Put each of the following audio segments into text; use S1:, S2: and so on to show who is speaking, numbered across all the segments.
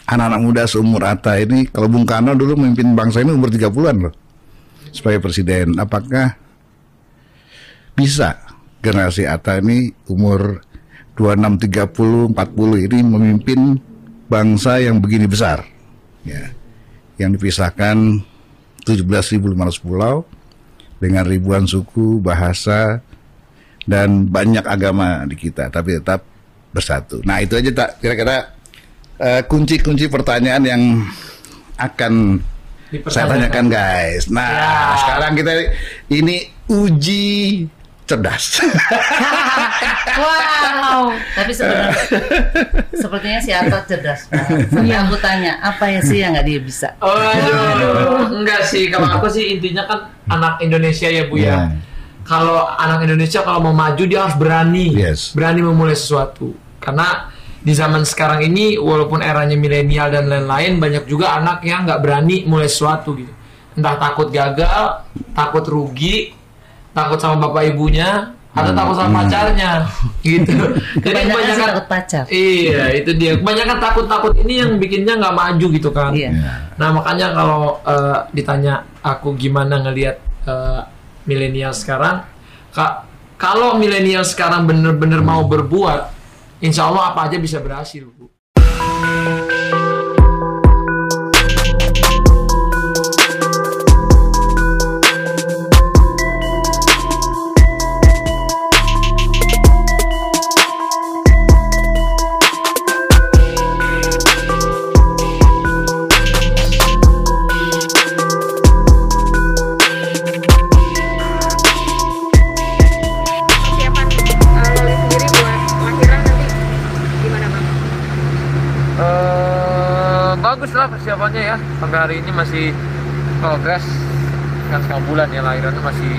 S1: anak-anak muda seumur Atta ini, kalau Bung Karno dulu memimpin bangsa ini umur 30-an loh sebagai presiden. Apakah bisa generasi Atta ini umur 26, 30, 40 ini memimpin bangsa yang begini besar, ya, yang dipisahkan 17.500 pulau dengan ribuan suku, bahasa, dan banyak agama di kita, tapi tetap bersatu. Nah itu aja tak kira-kira kunci-kunci pertanyaan yang akan saya tanyakan guys. Nah sekarang kita ini uji cerdas.
S2: Wow, tapi sepertinya si Atta cerdas. Sampai aku tanya, apa ya sih yang nggak dia bisa?
S3: Enggak sih. Kalau aku sih intinya kan anak Indonesia ya Bu ya. Kalau anak Indonesia kalau mau maju dia harus berani, berani memulai sesuatu. Karena di zaman sekarang ini walaupun eranya milenial dan lain-lain, banyak juga anak yang nggak berani mulai sesuatu gitu. Entah takut gagal, takut rugi, takut sama bapak ibunya, atau takut sama pacarnya gitu. Jadi kebanyakan
S2: takut pacar.
S3: Iya, itu dia. Kebanyakan takut-takut ini yang bikinnya nggak maju gitu kan.
S2: Iya.
S3: Nah makanya kalau ditanya aku gimana ngelihat milenial sekarang, kalau milenial sekarang bener-bener mau berbuat, insya Allah apa aja bisa berhasil, Bu. Bagus lah persiapannya ya. Sampai hari ini masih progres kan, setengah bulan ya, lahirannya masih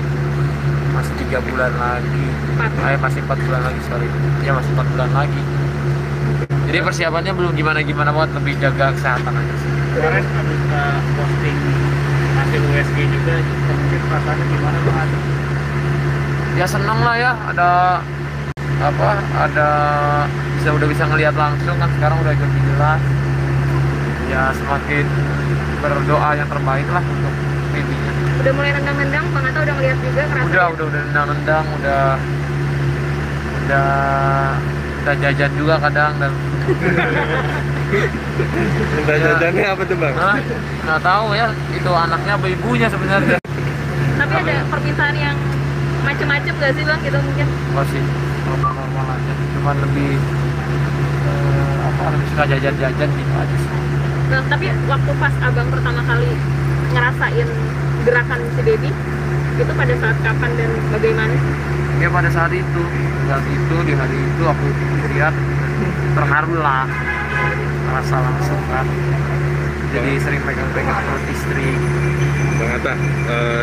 S3: 3 bulan lagi. Masih 4 bulan lagi, sorry. Ya masih 4 bulan lagi. Jadi persiapannya belum gimana-gimana banget, lebih jaga kesehatan aja sih.
S4: Kemarin habis posting hasil USG juga, mungkin perasaannya gimana Bang?
S3: Ya seneng lah ya, ada udah bisa ngelihat langsung kan, sekarang udah lebih jelas. Ya semakin berdoa yang terbaik lah untuk babynya.
S5: Udah mulai nendang-nendang, Bang Atta udah ngeliat juga ngerasa?
S3: Udah nendang-nendang, udah jajan juga kadang dan.
S4: Jajannya apa tuh Bang?
S3: Nggak tahu ya, itu anaknya apa ibunya sebenarnya.
S5: Tapi ada permintaan yang macem-macem gak sih Bang, gitu mungkin?
S3: Masih normal-normal aja, cuman lebih lebih suka jajan-jajan gitu aja sih.
S5: Bang, tapi waktu pas Abang pertama kali ngerasain gerakan si baby, itu pada saat kapan dan bagaimana?
S3: Ya pada saat itu di hari itu aku lihat terharu lah, rasa langsung kan. Jadi sering pegang-pegang perut istri.
S4: Bang Atta,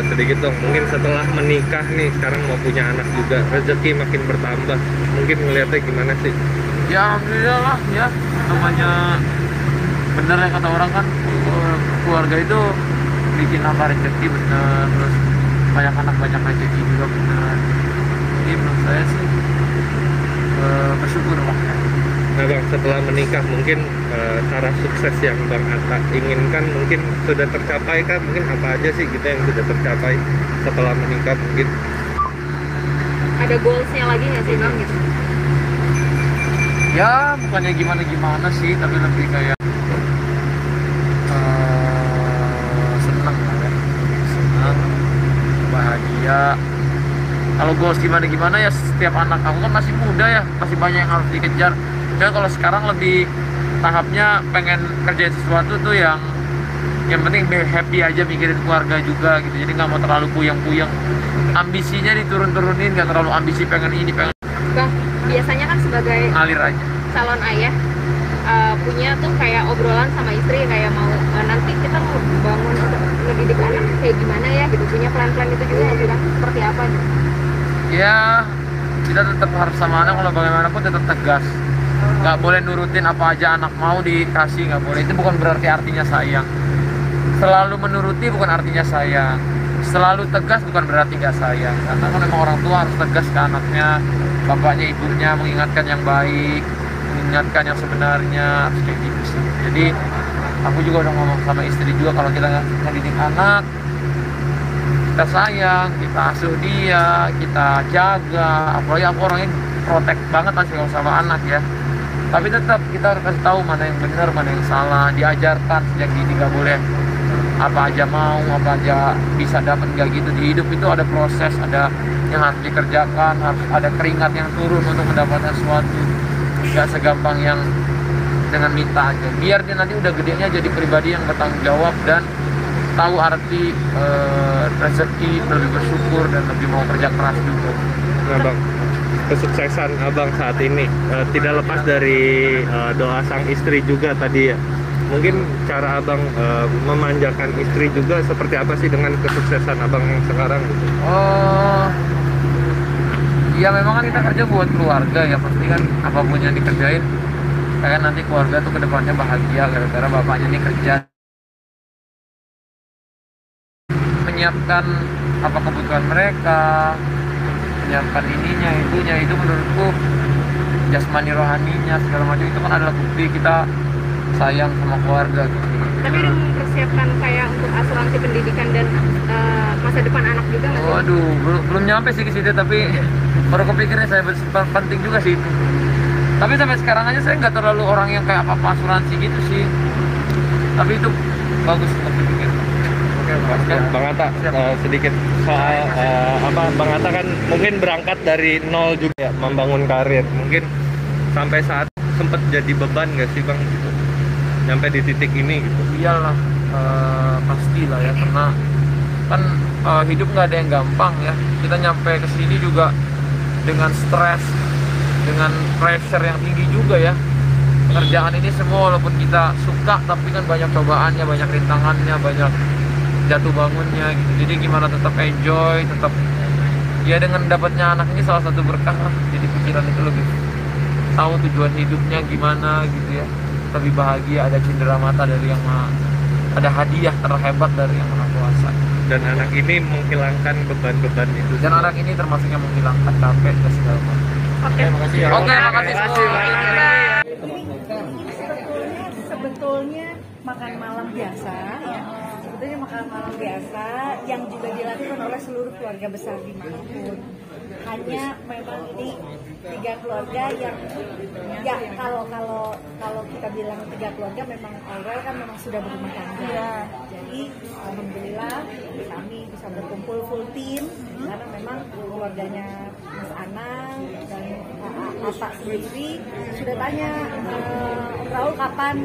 S4: sedikit dong, mungkin setelah menikah nih, sekarang mau punya anak juga, rezeki makin bertambah, mungkin ngeliatnya gimana sih?
S3: Ya alhamdulillah lah ya, namanya bener ya kata orang kan, keluarga itu bikin nambah rezeki bener, terus banyak anak banyak rezeki juga bener. Jadi menurut saya sih bersyukur lah ya.
S4: Nah Bang, setelah menikah mungkin cara sukses yang Bang Atta inginkan mungkin sudah tercapai kan? Mungkin apa aja sih gitu yang sudah tercapai setelah menikah mungkin?
S5: Ada goalsnya lagi nggak sih Bang gitu?
S3: Ya bukannya gimana-gimana sih, tapi lebih kayak senang lah ya, senang, bahagia. Kalau goals gimana-gimana ya, setiap anak kamu kan masih muda ya, masih banyak yang harus dikejar. Dan kalau sekarang lebih tahapnya pengen kerjain sesuatu tuh yang penting happy aja, mikirin keluarga juga gitu. Jadi nggak mau terlalu puyeng-puyeng, ambisinya diturun-turunin, nggak terlalu ambisi pengen ini pengen.
S5: Bang, biasanya kan sebagai
S3: ngalir aja
S5: calon ayah punya tuh kayak obrolan sama istri, kayak mau nanti kita mau bangun ngedidik anak kayak gimana ya gitu, punya plan-plan itu juga nggak sih Bang? Seperti apa gitu?
S3: Ya kita tetap harus sama anak, kalau bagaimanapun tetap tegas, nggak boleh nurutin apa aja anak mau dikasih, nggak boleh. Itu bukan berarti artinya sayang. Selalu menuruti bukan artinya sayang, selalu tegas bukan berarti nggak sayang. Karena kan memang orang tua harus tegas ke anaknya, bapaknya ibunya mengingatkan yang baik. mengingatkan yang sebenarnya, harus kayak gitu sih. Jadi aku juga udah ngomong sama istri juga, kalau kita ngedidik anak, kita sayang, kita asuh dia, kita jaga. Apalagi aku orangnya protek banget sih kalau sama anak ya. Tapi tetap kita harus kasih tahu mana yang benar, mana yang salah. Diajarkan sejak dini, nggak boleh apa aja mau, apa aja bisa dapat, nggak gitu. Di hidup itu ada proses, ada yang harus dikerjakan, harus ada keringat yang turun untuk mendapatkan sesuatu. Nggak segampang yang dengan minta aja. Biar dia nanti udah gedenya jadi pribadi yang bertanggung jawab dan tahu arti rezeki, lebih bersyukur dan lebih mau kerja keras juga.
S4: Nah Bang, kesuksesan Abang saat ini tidak lepas dari doa sang istri juga tadi ya. Mungkin cara Abang memanjakan istri juga seperti apa sih dengan kesuksesan Abang yang sekarang gitu?
S3: Oh, ya memang kan kita kerja buat keluarga ya, pasti kan apapun yang dikerjain kayak nanti keluarga tuh kedepannya bahagia gara-gara bapaknya ini kerja, menyiapkan apa kebutuhan mereka, menyiapkan ininya itunya. Itu menurutku jasmani rohaninya segala macam itu kan adalah bukti kita sayang sama keluarga gitu.
S5: Tapi udah mempersiapkan kayak untuk asuransi pendidikan dan masa depan anak juga nggak sih?
S3: Waduh, belum nyampe sih ke situ, tapi baru kepikirnya saya penting juga sih itu. Tapi sampai sekarang aja saya nggak terlalu orang yang kayak apa asuransi gitu sih. Tapi itu bagus untuk dipikir. Oke,
S4: Bang Atta, sedikit soal Bang Atta kan mungkin berangkat dari nol juga ya, membangun karir. Mungkin sampai saat sempat jadi beban nggak sih Bang gitu? Nyampe di titik ini gitu.
S3: Iyalah, pastilah ya, karena kan hidup nggak ada yang gampang ya. Kita nyampe ke sini juga dengan stres, dengan pressure yang tinggi juga ya. Pekerjaan ini semua walaupun kita suka, tapi kan banyak cobaannya, banyak rintangannya, banyak jatuh bangunnya gitu. Jadi gimana tetap enjoy, tetap ya dengan dapatnya anak ini salah satu berkah lah. Jadi pikiran itu lebih tahu tujuan hidupnya gimana gitu ya. Lebih bahagia, ada cindera mata dari yang maha, ada hadiah terhebat dari yang maha kuasa.
S4: Dan anak ini menghilangkan beban-beban itu.
S3: Dan anak ini termasuk yang menghilangkan capek dan segala macam.
S5: Oke,
S3: makasih ya. Oke, makasih semua.
S6: Sebetulnya makan malam biasa ya. Sebetulnya makan malam biasa yang juga dilakukan oleh seluruh keluarga besar dimanapun. Hanya memang ini 3 keluarga yang ya kalau kita bilang 3 keluarga memang Aurel kan memang sudah berumah tangga. Ya. Jadi alhamdulillah kami bisa berkumpul full team karena memang keluarganya Mas Anang dan Bapak sendiri sudah tanya Raul kapan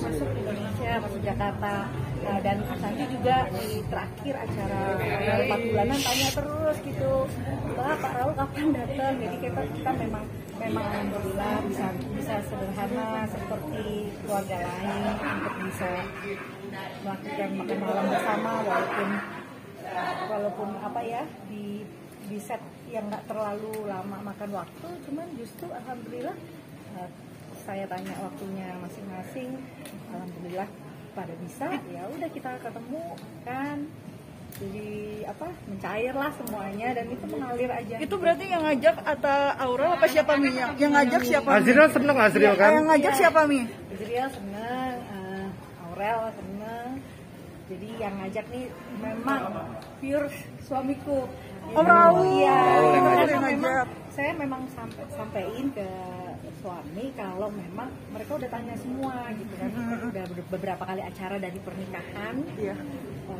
S6: masuk Indonesia, masuk Jakarta. Dan Asanti juga di terakhir acara 4 bulanan tanya terus gitu, Pak Raul kapan datang? Jadi kita memang alhamdulillah bisa sederhana seperti keluarga lain untuk bisa melakukan makan malam bersama walaupun apa ya di set yang nggak terlalu lama makan waktu, cuman justru alhamdulillah saya tanya waktunya masing-masing, alhamdulillah pada bisa, ya udah kita ketemu kan, jadi mencairlah semuanya dan itu mengalir aja.
S7: Itu berarti yang ngajak atau Aurel apa siapa Mi? Yang ngajak siapa?
S4: Azriel seneng Azriel kan?
S7: Yang ngajak siapa Mi?
S6: Azriel seneng, Aurel seneng. Jadi yang ngajak nih memang pure suamiku.
S7: Oh Raul.
S6: Iya.
S7: Memang
S6: saya memang sampaiin ke suami kalau memang mereka udah tanya semua gitu kan. Udah beberapa kali acara dari pernikahan. Iya.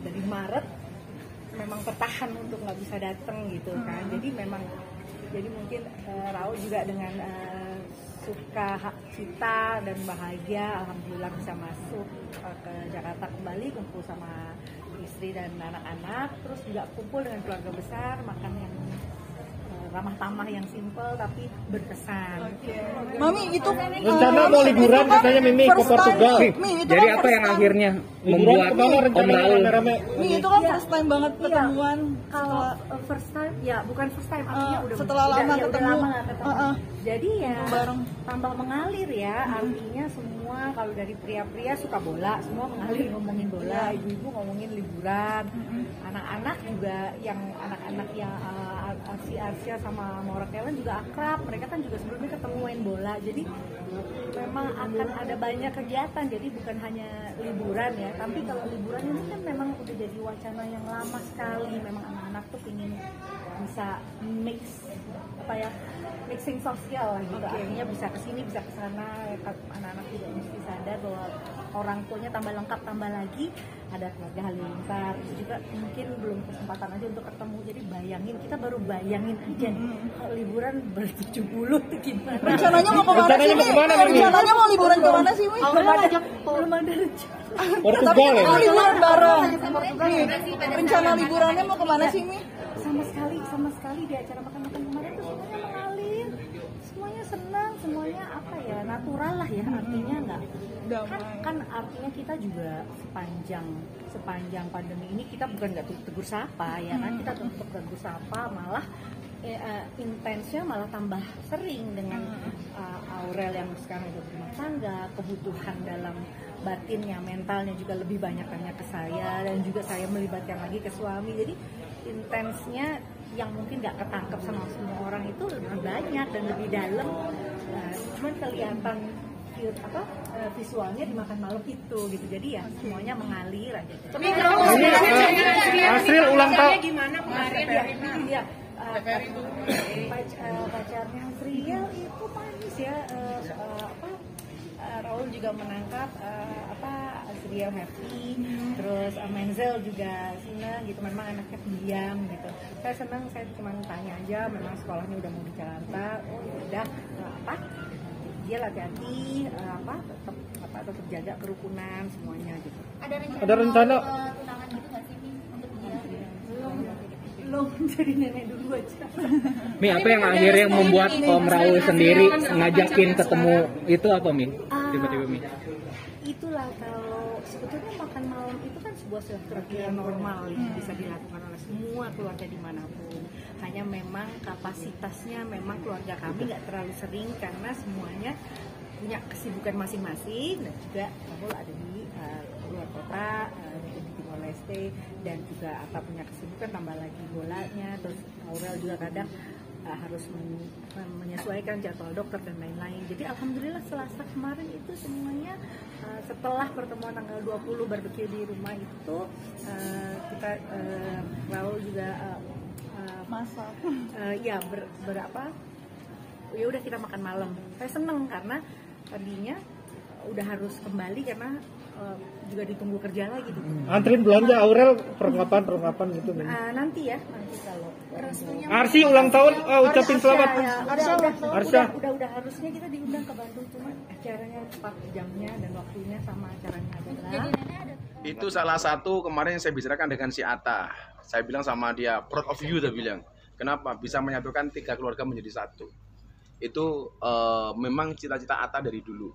S6: Dari Maret memang bertahan untuk nggak bisa datang gitu kan. Jadi mungkin Raul juga dengan suka cita dan bahagia alhamdulillah bisa masuk ke Jakarta kembali, kumpul sama istri dan anak-anak, terus juga kumpul dengan keluarga besar, makan yang ramah tamah yang simple tapi berkesan.
S7: Mami itu
S4: rencana mau liburan katanya Mimi ke Portugal.
S8: Jadi apa yang akhirnya membuat Om Raul?
S7: Mi itu kan first time banget ketemuan.
S6: Kalau first time ya bukan first time, artinya udah
S7: setelah lama ketemu.
S6: Jadi ya tambah mengalir ya, artinya semua kalau dari pria-pria suka bola, semua mengalir ngomongin bola, ibu-ibu ngomongin liburan, anak-anak juga yang anak-anak yang Asia sama Maura Kellen juga akrab, mereka kan juga sebelumnya ketemu main bola, jadi memang akan ada banyak kegiatan, jadi bukan hanya liburan ya, tapi kalau liburan ini kan memang udah jadi wacana yang lama sekali, memang anak-anak tuh ingin bisa mixing sosial lah gitu, akhirnya bisa kesini bisa kesana, anak-anak juga mesti sadar bahwa orang tuanya tambah lengkap, tambah lagi ada keluarga Halilintar, itu juga mungkin belum kesempatan aja untuk ketemu, jadi bayangin, kita baru bayangin aja nih liburan ber-70 tuh gimana.
S7: Rencananya mau kemana sih, Mi? Rencananya mau liburan kemana sih, Mi?
S6: Belum ada rencana.
S7: Tapi mau liburan bareng. Rencana liburannya mau kemana sih, Mi?
S6: Sama sekali di acara makan-makan kemarin tuh semuanya mengalir, semuanya senang, semuanya apa ya, natural lah ya, artinya enggak kan artinya kita juga sepanjang pandemi ini kita bukan nggak tegur sapa ya kan, kita tetap tegur sapa, malah intensnya malah tambah sering dengan Aurel yang sekarang udah berumah tangga, kebutuhan dalam batinnya, mentalnya juga lebih banyak tanya ke saya, dan juga saya melibatkan lagi ke suami, jadi intensnya yang mungkin nggak ketangkep sama semua orang itu lebih banyak dan lebih dalam, cuman kelihatan visualnya di makan malam itu gitu, jadi ya semuanya mengalir aja. Tapi
S8: Asril ulang tahun
S6: gimana kemarin ya? Pacarnya Asriel itu manis ya, Raul juga menangkap Asriel happy, terus Menzel juga senang gitu, memang anaknya pendiam gitu. Saya senang, saya cuma tanya aja, memang sekolahnya udah mau di Jakarta, udah dia hati-hati, tetap jaga kerukunan semuanya gitu.
S8: Ada rencana
S5: tunangan gitu nggak sih, Mi, untuk dia?
S6: Belum, jadi nenek dulu aja.
S8: Mi, apa yang akhirnya membuat Om Raul sendiri ngajakin ketemu itu apa, Mi? Tiba-tiba, Mi?
S6: Itulah, kalau sebetulnya makan malam itu kan sebuah silaturahmi yang normal yang bisa dilakukan oleh semua keluarga dimanapun. Hanya memang kapasitasnya memang keluarga kami nggak terlalu sering karena semuanya punya kesibukan masing-masing, dan juga Raul ada di luar kota, di Timor Leste, dan juga Atta punya kesibukan, tambah lagi bolanya, terus Aurel juga kadang harus menyesuaikan jadwal dokter dan lain-lain. Jadi alhamdulillah Selasa kemarin itu semuanya setelah pertemuan tanggal 20 barbecue di rumah itu kita Raul juga
S7: masak.
S6: Ya udah kita makan malam. Saya seneng karena tadinya udah harus kembali karena juga ditunggu kerja lagi gitu.
S8: Antrin belanja Aurel perlengkapan gitu.
S6: Nanti kalau
S8: Arsi ulang tahun, ucapin selamat.
S6: Arsya. Udah harusnya kita diundang ke Bandung, cuma acaranya tepat jamnya dan waktunya sama acaranya adalah.
S9: Itu salah satu kemarin yang saya bicarakan dengan si Atta. Saya bilang sama dia, proud of you, dia bilang. Kenapa? Bisa menyatukan 3 keluarga menjadi satu. Itu memang cita-cita Atta dari dulu.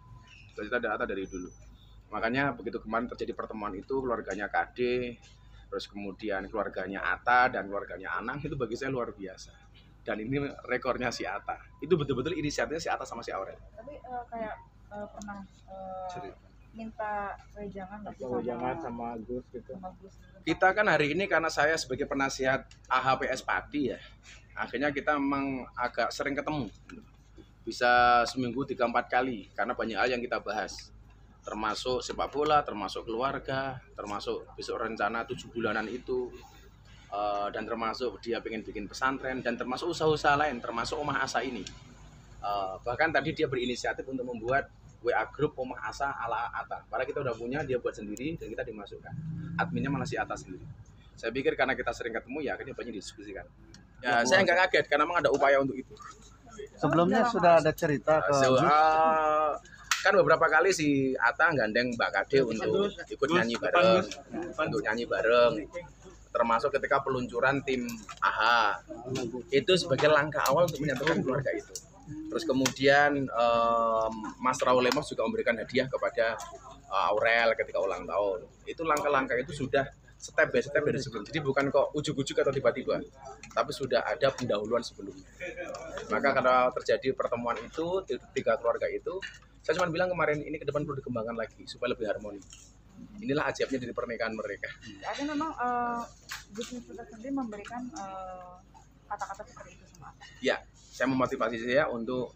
S9: Makanya begitu kemarin terjadi pertemuan itu, keluarganya Kade, terus kemudian keluarganya Atta dan keluarganya Anang, itu bagi saya luar biasa. Dan ini rekornya si Atta. Itu betul-betul inisiatifnya si Atta sama si Aurel.
S7: Tapi pernah minta wejangan nggak sih
S8: sama Gus gitu.
S9: Kita kan hari ini karena saya sebagai penasihat AHPS Padi ya, akhirnya kita memang agak sering ketemu. Bisa seminggu 3-4 kali karena banyak hal yang kita bahas. Termasuk sepak bola, termasuk keluarga, termasuk besok rencana 7 bulanan itu, dan termasuk dia pengen bikin pesantren, dan termasuk usaha-usaha lain, termasuk Omah Asa ini. Bahkan tadi dia berinisiatif untuk membuat WA Group Omah Asa ala Atta. Padahal kita udah punya, dia buat sendiri dan kita dimasukkan. Adminnya malah si Atta sendiri. Saya pikir karena kita sering ketemu ya akhirnya banyak didiskusikan. Ya saya nggak kaget karena memang ada upaya untuk itu.
S10: Sebelumnya sudah ada cerita ke
S9: kan beberapa kali si Atta gandeng Mbak Kade untuk ikut nyanyi bareng, termasuk ketika peluncuran tim AHA itu sebagai langkah awal untuk menyatukan keluarga itu. Terus kemudian Mas Raul Lemos juga memberikan hadiah kepada Aurel ketika ulang tahun. Itu langkah-langkah itu sudah step by step dari sebelum. Jadi bukan kok ujuk-ujuk atau tiba-tiba, tapi sudah ada pendahuluan sebelumnya. Maka kalau terjadi pertemuan itu 3 keluarga itu, saya cuma bilang kemarin ini ke depan perlu dikembangkan lagi supaya lebih harmoni. Inilah ajaibnya dari pernikahan mereka.
S7: Ada memang Gus Miftah sendiri memberikan
S5: kata-kata seperti itu sama Atta?
S9: Ya, saya memotivasi saya untuk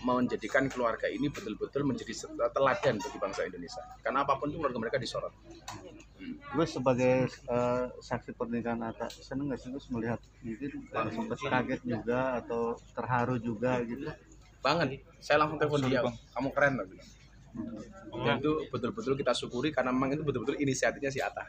S9: menjadikan keluarga ini betul-betul menjadi teladan bagi bangsa Indonesia. Karena apapun itu keluarga mereka disorot.
S10: Gue sebagai saksi pernikahan Atta, seneng nggak sih Gus melihat mungkin sempat kaget juga atau terharu juga gitu?
S9: Banget, saya langsung telepon dia, kamu keren loh bilang. Dan itu betul-betul kita syukuri karena memang itu betul-betul inisiatifnya si Atta.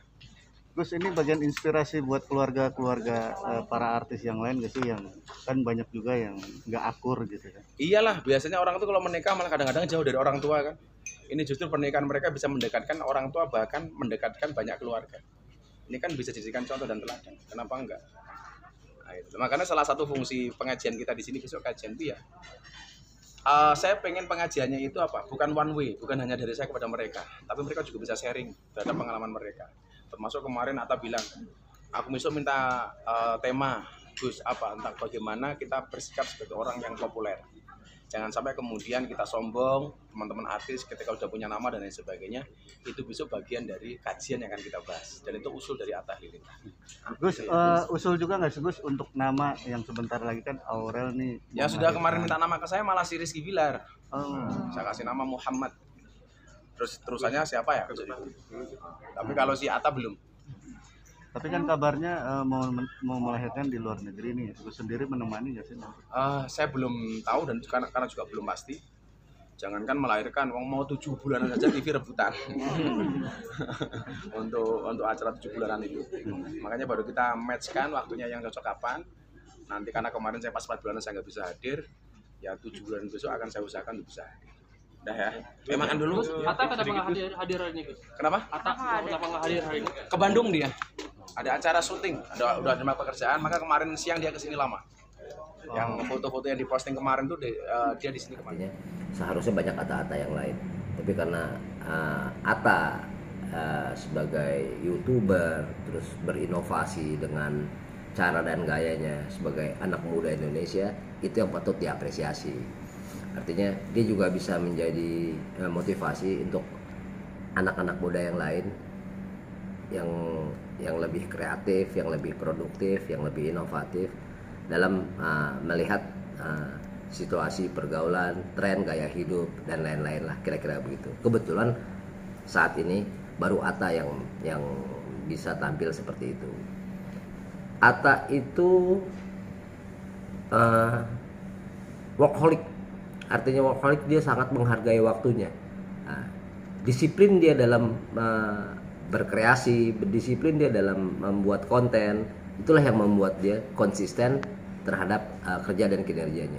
S10: Gus, ini bagian inspirasi buat keluarga-keluarga para artis yang lain gak sih, yang kan banyak juga yang nggak akur gitu kan?
S9: Iyalah, biasanya orang tuh kalau menikah malah kadang-kadang jauh dari orang tua kan. Ini justru pernikahan mereka bisa mendekatkan orang tua, bahkan mendekatkan banyak keluarga. Ini kan bisa dijadikan contoh dan teladan. Kenapa enggak? Nah, itu. Makanya salah satu fungsi pengajian kita di sini besok kajian itu ya. Saya pengen pengajiannya itu apa? Bukan one way, bukan hanya dari saya kepada mereka, tapi mereka juga bisa sharing terhadap pengalaman mereka. Termasuk kemarin Atta bilang, aku besok minta tema Gus apa tentang bagaimana kita bersikap sebagai orang yang populer. Jangan sampai kemudian kita sombong, teman-teman artis ketika udah punya nama dan lain sebagainya. Itu besok bagian dari kajian yang akan kita bahas. Dan itu usul dari Atta Halilintar.
S10: Gus, usul juga nggak sih Gus untuk nama yang sebentar lagi kan Aurel nih?
S9: Ya sudah kemarin minta nama ke saya malah si Rizky Bilar. Saya kasih nama Muhammad. Terus terusannya siapa ya? Tapi kalau si Atta belum.
S10: Tapi kan kabarnya mau melahirkan di luar negeri nih. Gus sendiri menemani nggak sih?
S9: Saya belum tahu dan karena juga belum pasti. Jangankan melahirkan, mau 7 bulanan saja TV rebutan untuk acara 7 bulanan itu. Makanya baru kita matchkan waktunya yang cocok kapan. Nanti karena kemarin saya pas 4 bulanan saya nggak bisa hadir, ya 7 bulan besok akan saya usahakan untuk bisa hadir. Udah ya. Makan dulu.
S3: Atta kenapa nggak hadir hari ini, Gus?
S9: Kenapa?
S3: Atta kenapa nggak hadir hari ini?
S9: Ke Bandung dia. Ada acara syuting, udah ada pekerjaan, maka kemarin siang dia kesini lama. Yang foto-foto yang diposting kemarin tuh dia di sini kemarin.
S11: Seharusnya banyak Atta-Atta yang lain, tapi karena Atta sebagai YouTuber terus berinovasi dengan cara dan gayanya sebagai anak muda Indonesia, itu yang patut diapresiasi. Artinya dia juga bisa menjadi motivasi untuk anak-anak muda yang lain yang lebih kreatif, yang lebih produktif, yang lebih inovatif dalam melihat situasi pergaulan, tren gaya hidup dan lain-lain lah, kira-kira begitu. Kebetulan saat ini baru Atta yang bisa tampil seperti itu. Atta itu workaholic, artinya workaholic, dia sangat menghargai waktunya. Disiplin dia dalam berkreasi, berdisiplin dia dalam membuat konten. Itulah yang membuat dia konsisten terhadap kerja dan kinerjanya.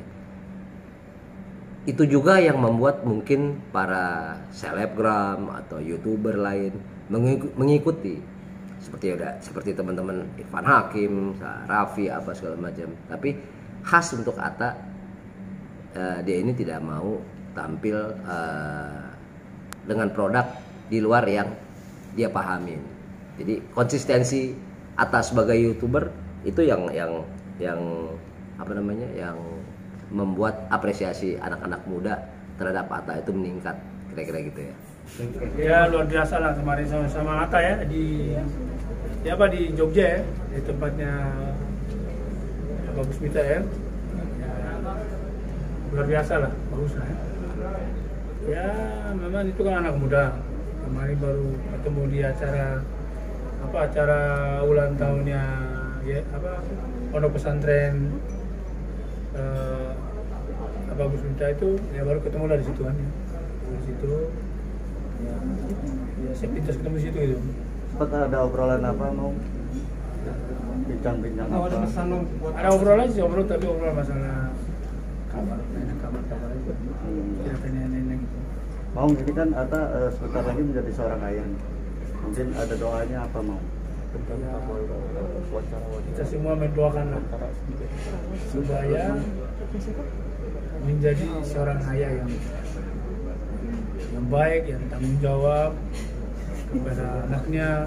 S11: Itu juga yang membuat mungkin para selebgram atau YouTuber lain mengikuti. Seperti teman-teman Irfan Hakim, Raffi, apa segala macam. Tapi khas untuk Atta, dia ini tidak mau tampil dengan produk di luar yang dia pahamin. Jadi konsistensi Atta sebagai YouTuber itu yang apa namanya, yang membuat apresiasi anak-anak muda terhadap Atta itu meningkat, kira-kira gitu ya.
S12: Ya luar biasa lah kemarin sama Atta ya di Jogja ya, di tempatnya Bagus Mita ya. Luar biasa lah, bagus lah. Ya memang itu kan anak muda. Kemarin baru ketemu di acara ulang tahunnya ya, pondok pesantren Bagus Mita itu, ya baru ketemu lah di situ kan ya. Di situ ya saya pintas ketemu di situ gitu.
S10: Sempat ada obrolan apa, mau bincang-bincang apa?
S12: Ada obrolan sih, tapi obrolan masalah kabar itu. Tidak tanya-tanya gitu.
S10: Mau ini kan Atta sebentar lagi menjadi seorang ayah. Mungkin ada doanya apa, mau?
S12: Kita semua mendoakan supaya menjadi seorang ayah yang baik, yang tanggung jawab kepada anaknya,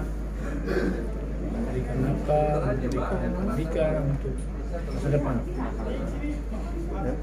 S12: memberikan nafkah, memberikan pendidikan untuk masa depan.
S10: Ya.